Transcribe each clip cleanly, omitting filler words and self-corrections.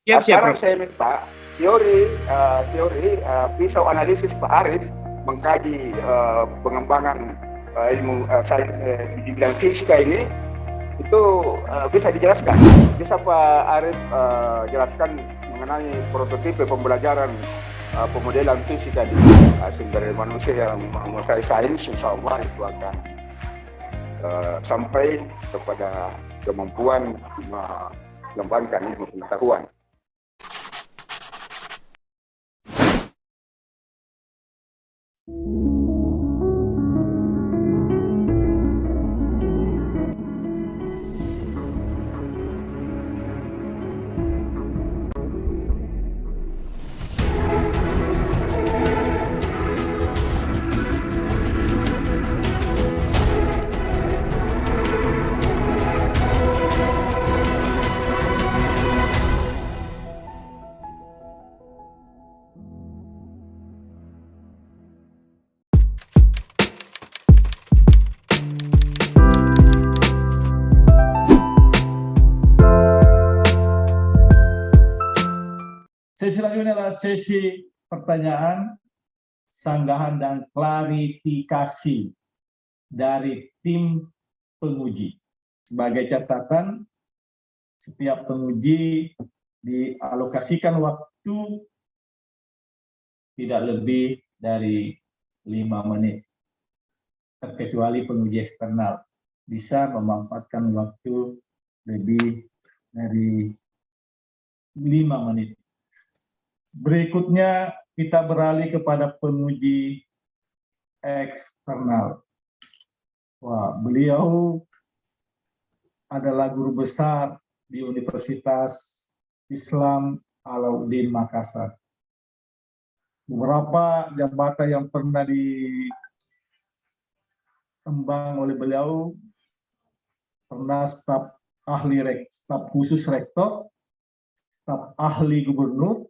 Siap, Sekarang Prof. saya minta teori pisau analisis Pak Arif mengkaji pengembangan ilmu sains di bidang fisika ini itu bisa dijelaskan. Bisa Pak Arif jelaskan mengenai prototipe pembelajaran pemodelan fisika di sumber manusia yang menguasai sains, insya Allah itu akan sampai kepada kemampuan mengembangkan ilmu pengetahuan. Sesi selanjutnya adalah sesi pertanyaan, sanggahan, dan klarifikasi dari tim penguji. Sebagai catatan, setiap penguji dialokasikan waktu tidak lebih dari 5 menit, terkecuali penguji eksternal bisa memanfaatkan waktu lebih dari 5 menit. Berikutnya kita beralih kepada penguji eksternal. Wah, beliau adalah guru besar di Universitas Islam Alauddin Makassar. Beberapa jabatan yang pernah diemban oleh beliau, pernah staf khusus rektor, staf ahli gubernur,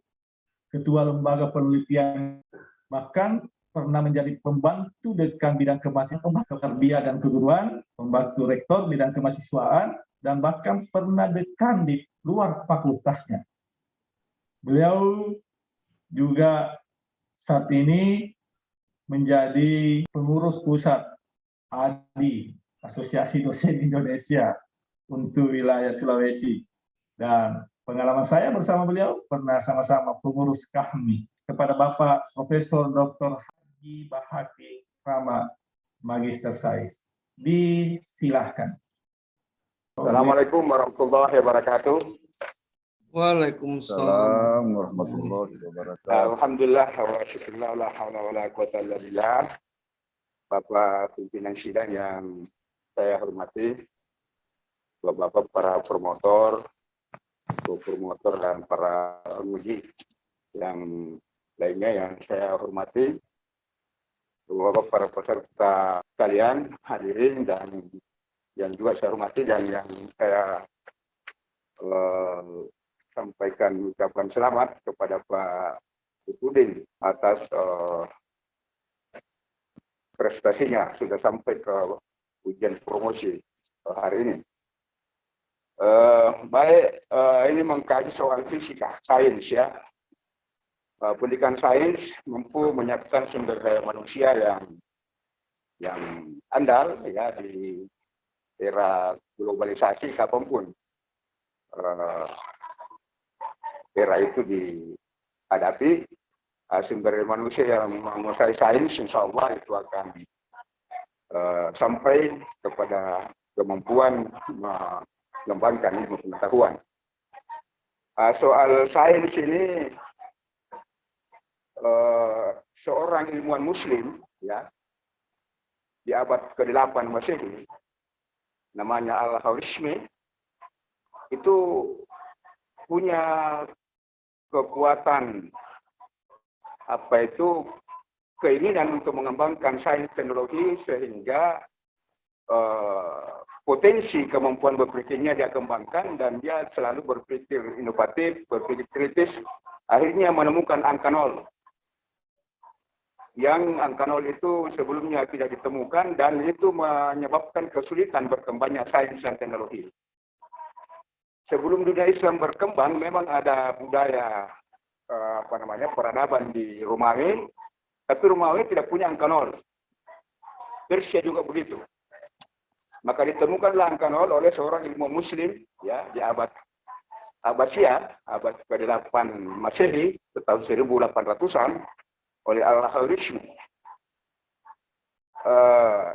ketua lembaga penelitian, bahkan pernah menjadi pembantu dekan bidang kemahasiswaan, pembantu tarbiyah dan keguruan, pembantu rektor bidang kemahasiswaan, dan bahkan pernah dekan di luar fakultasnya. Beliau juga saat ini menjadi pengurus pusat ADI, Asosiasi Dosen Indonesia untuk wilayah Sulawesi. Dan pengalaman saya bersama beliau pernah sama-sama pengurus KAHMI. Kepada Bapak Profesor Dr. Haji Bahaki Rama, Magister Sains. Disilahkan. Assalamualaikum warahmatullahi wabarakatuh. Waalaikumsalam warahmatullahi wabarakatuh. Alhamdulillah wa syukurlah la haula wala quwata illa billah. Bapak pimpinan sidang yang saya hormati, Bapak para promotor dan para penguji yang lainnya yang saya hormati, Bapak para peserta sekalian, hadirin dan yang juga saya hormati dan yang saya sampaikan ucapan selamat kepada Pak Udin atas prestasinya sudah sampai ke ujian promosi hari ini. Ini mengkaji soal fisika, sains ya. Pendidikan sains mampu menyiapkan sumber daya manusia yang andal ya di era globalisasi kapanpun era itu dihadapi. Sumber daya manusia yang menguasai sains, insya Allah itu akan sampai kepada kemampuan mengembangkan ilmu pengetahuan. Soal sains ini, seorang ilmuwan Muslim ya di abad ke-8 Masehi, namanya Al-Khwarizmi, itu punya kekuatan keinginan untuk mengembangkan sains teknologi sehingga potensi kemampuan berpikirnya dia kembangkan dan dia selalu berpikir inovatif, berpikir kritis, akhirnya menemukan angka nol. Yang angka nol itu sebelumnya tidak ditemukan dan itu menyebabkan kesulitan berkembangnya sains dan teknologi. sebelum dunia Islam berkembang memang ada budaya peradaban di Romawi, tapi Romawi tidak punya angka nol. Persia juga begitu. Maka ditemukanlah angka nol oleh seorang ilmu Muslim ya di abad Abbasiyah, abad ke-8 Masehi, tahun 1800-an oleh Al-Khwarizmi.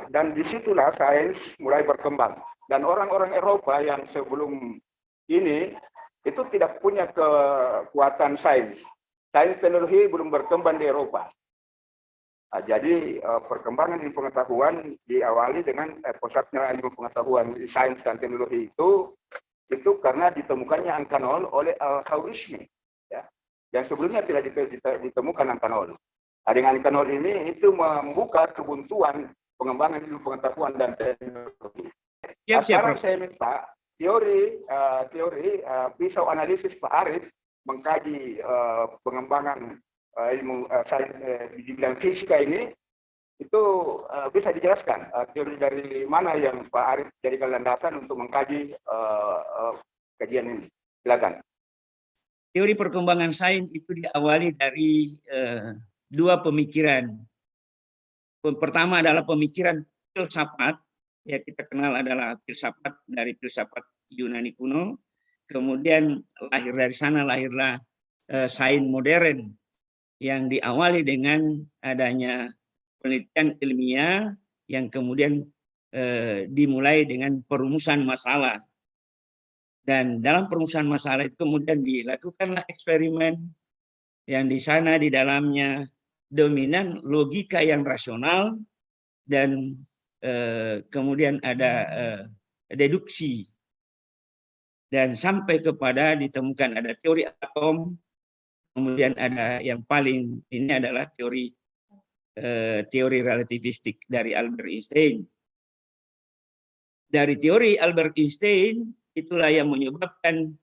Dan disitulah sains mulai berkembang. Dan orang-orang Eropa yang sebelum ini itu tidak punya kekuatan sains. Sains teknologi belum berkembang di Eropa. Jadi perkembangan ilmu pengetahuan diawali dengan pusatnya ilmu pengetahuan sains dan teknologi itu karena ditemukannya angka nol oleh Al-Khwarizmi. Ya. Yang sebelumnya tidak ditemukan angka nol. Dengan angka nol ini itu membuka kebuntuan pengembangan ilmu pengetahuan dan teknologi. Sekarang saya minta teori pisau analisis Pak Arief mengkaji pengembangan ilmu sains di bidang fisika ini itu bisa dijelaskan teori dari mana yang Pak Arief jadikan landasan untuk mengkaji kajian ini. Silakan. Teori perkembangan sains itu diawali dari dua pemikiran. Pertama adalah pemikiran filsafat, ya kita kenal adalah filsafat dari filsafat Yunani kuno. Kemudian dari sana lahirlah sains modern yang diawali dengan adanya penelitian ilmiah yang kemudian dimulai dengan perumusan masalah. Dan dalam perumusan masalah itu kemudian dilakukanlah eksperimen yang di sana di dalamnya dominan logika yang rasional dan kemudian ada deduksi. Dan sampai kepada ditemukan ada teori atom, kemudian ada yang paling ini adalah teori relativistik dari Albert Einstein. Dari teori Albert Einstein itulah yang menyebabkan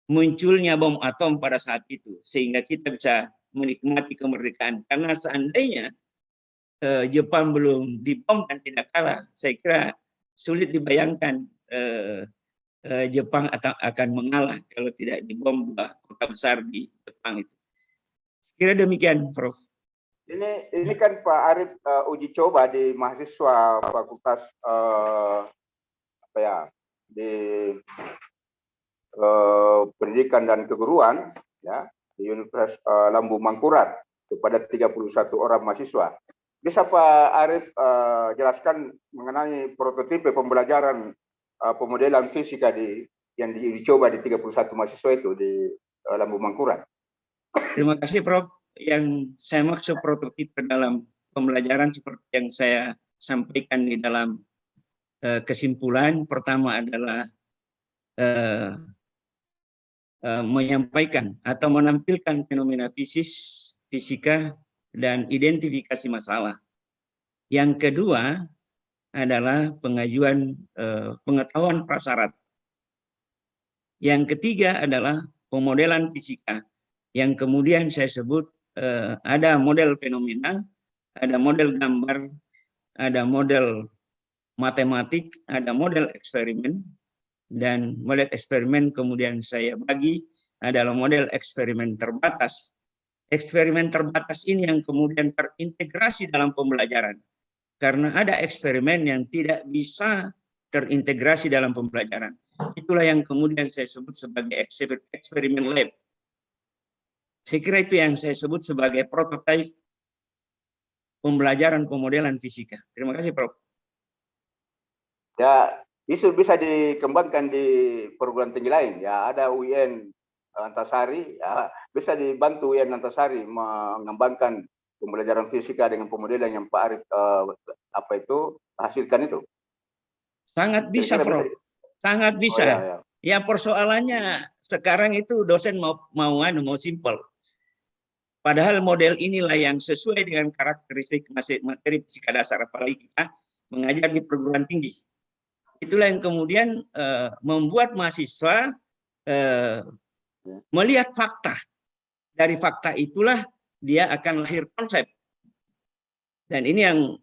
munculnya bom atom pada saat itu, sehingga kita bisa menikmati kemerdekaan. Karena seandainya Jepang belum dibom dan tidak kalah, saya kira sulit dibayangkan Jepang akan mengalah kalau tidak dibom dua kota besar di Jepang itu. Kira demikian, Prof. Ini kan Pak Arief uji coba di mahasiswa Fakultas di Pendidikan dan Keguruan ya di Universitas Lambung Mangkurat kepada 31 orang mahasiswa. Bisa Pak Arief jelaskan mengenai prototipe pembelajaran pemodelan fisika yang dicoba di 31 mahasiswa itu di Lambung Mangkurat? Terima kasih, Prof. Yang saya maksud prototipe dalam pembelajaran seperti yang saya sampaikan di dalam kesimpulan, pertama adalah menyampaikan atau menampilkan fenomena fisika dan identifikasi masalah. Yang kedua adalah pengajuan pengetahuan prasyarat. Yang ketiga adalah pemodelan fisika, yang kemudian saya sebut ada model fenomena, ada model gambar, ada model matematik, ada model eksperimen, dan model eksperimen kemudian saya bagi adalah model eksperimen terbatas. Eksperimen terbatas ini yang kemudian terintegrasi dalam pembelajaran. Karena ada eksperimen yang tidak bisa terintegrasi dalam pembelajaran. Itulah yang kemudian saya sebut sebagai eksperimen lab. Saya kira itu yang saya sebut sebagai prototipe pembelajaran pemodelan fisika. Terima kasih, Prof. Ya, itu bisa dikembangkan di perguruan tinggi lain. Ya, ada UIN Antasari, ya, bisa dibantu UIN Antasari mengembangkan pembelajaran fisika dengan pemodelan yang Pak Arief hasilkan itu. Sangat bisa, Prof. Sangat bisa. Oh, ya. Ya, persoalannya sekarang itu dosen mau simpel. Padahal model inilah yang sesuai dengan karakteristik materi fisika dasar, apalagi kita mengajar di perguruan tinggi. Itulah yang kemudian membuat mahasiswa melihat fakta. Dari fakta itulah dia akan lahir konsep. Dan ini yang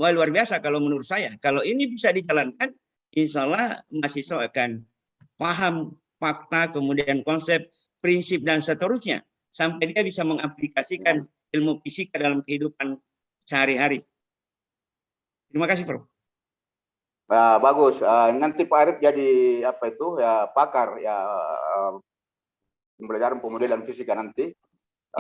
luar biasa kalau menurut saya. Kalau ini bisa dijalankan, insya Allah mahasiswa akan paham fakta, kemudian konsep, prinsip, dan seterusnya, sampai dia bisa mengaplikasikan ilmu fisika dalam kehidupan sehari-hari. Terima kasih, Prof. Bagus. Nanti Pak Arif jadi apa itu ya pakar ya pembelajaran pemodelan fisika nanti.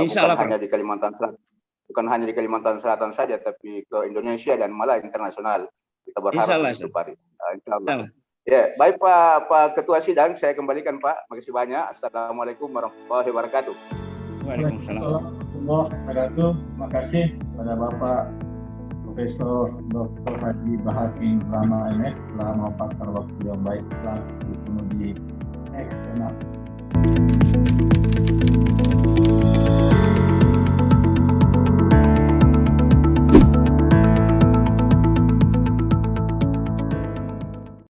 Insya Allah, Bukan hanya di Kalimantan Selatan, bukan hanya di Kalimantan Selatan saja, tapi ke Indonesia dan malah internasional. Kita berharap itu, Pak Arif. Insya Allah. Ya, baik Pak Ketua Sidang, saya kembalikan Pak. Makasih banyak. Assalamualaikum warahmatullahi wabarakatuh. Waalaikumsalam. Warahmatullahi wabarakatuh. Terima kasih kepada Bapak Profesor Dr. Haji Bahakim Rama MS telah memaparkan waktu yang baik Islam di eksternal.